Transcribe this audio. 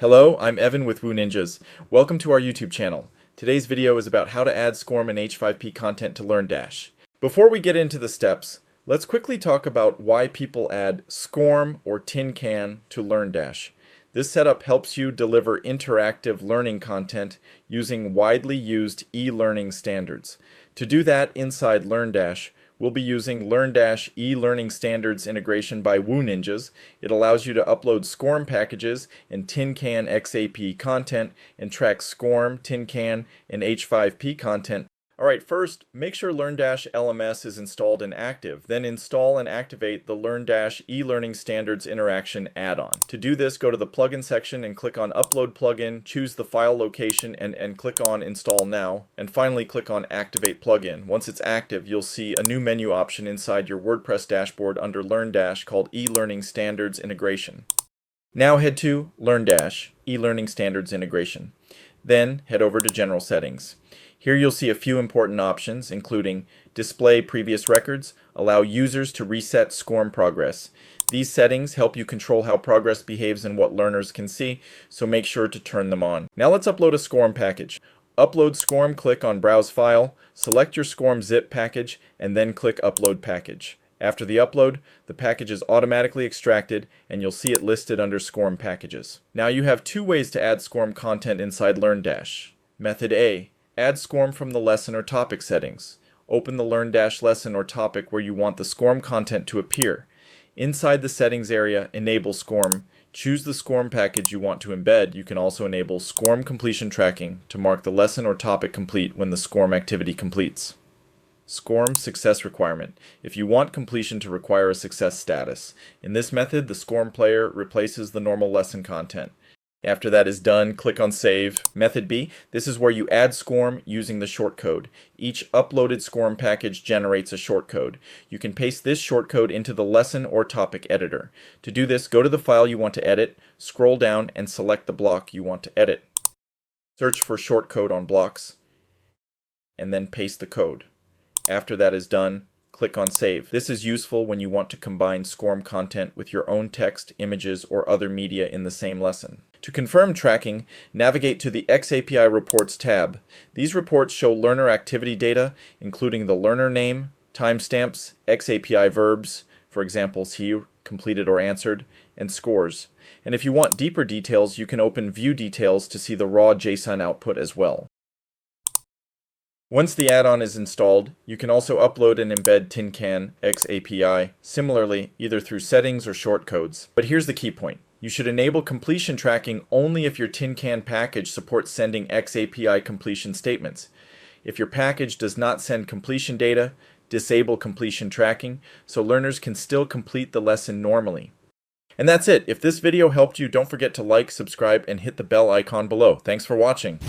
Hello, I'm Evan with Woo Ninjas. Welcome to our YouTube channel. Today's video is about how to add SCORM and H5P content to LearnDash. Before we get into the steps, let's quickly talk about why people add SCORM or Tin Can to LearnDash. This setup helps you deliver interactive learning content using widely used e-learning standards. To do that inside LearnDash, we'll be using LearnDash eLearning Standards integration by Woo Ninjas. It allows you to upload SCORM packages and Tin Can xAPI content and track SCORM, Tin Can, and H5P content. Alright, first, make sure LearnDash LMS is installed and active. Then install and activate the LearnDash eLearning Standards Interaction add-on. To do this, go to the plugin section and click on Upload Plugin, choose the file location and click on Install Now, and finally click on Activate Plugin. Once it's active, you'll see a new menu option inside your WordPress dashboard under LearnDash called eLearning Standards Integration. Now head to LearnDash eLearning Standards Integration. Then head over to General Settings. Here you'll see a few important options, including Display Previous Records, allow users to reset SCORM progress. These settings help you control how progress behaves and what learners can see, so make sure to turn them on. Now let's upload a SCORM package. Upload SCORM, click on Browse File, select your SCORM zip package, and then click Upload Package. After the upload, the package is automatically extracted and you'll see it listed under SCORM packages. Now you have two ways to add SCORM content inside LearnDash. Method A. Add SCORM from the lesson or topic settings. Open the LearnDash lesson or topic where you want the SCORM content to appear. Inside the settings area, enable SCORM. Choose the SCORM package you want to embed. You can also enable SCORM completion tracking to mark the lesson or topic complete when the SCORM activity completes. SCORM success requirement. If you want completion to require a success status. In this method, the SCORM player replaces the normal lesson content. After that is done, click on Save. Method B, this is where you add SCORM using the shortcode. Each uploaded SCORM package generates a shortcode. You can paste this shortcode into the lesson or topic editor. To do this, go to the file you want to edit, scroll down, and select the block you want to edit. Search for shortcode on blocks, and then paste the code. After that is done, click on Save. This is useful when you want to combine SCORM content with your own text, images, or other media in the same lesson. To confirm tracking, navigate to the xAPI Reports tab. These reports show learner activity data, including the learner name, timestamps, xAPI verbs, for example, see, completed or answered, and scores. And if you want deeper details, you can open View Details to see the raw JSON output as well. Once the add-on is installed, you can also upload and embed Tin Can xAPI, similarly, either through settings or shortcodes. But here's the key point. You should enable completion tracking only if your Tin Can package supports sending xAPI completion statements. If your package does not send completion data, disable completion tracking so learners can still complete the lesson normally. And that's it. If this video helped you, don't forget to like, subscribe, and hit the bell icon below. Thanks for watching.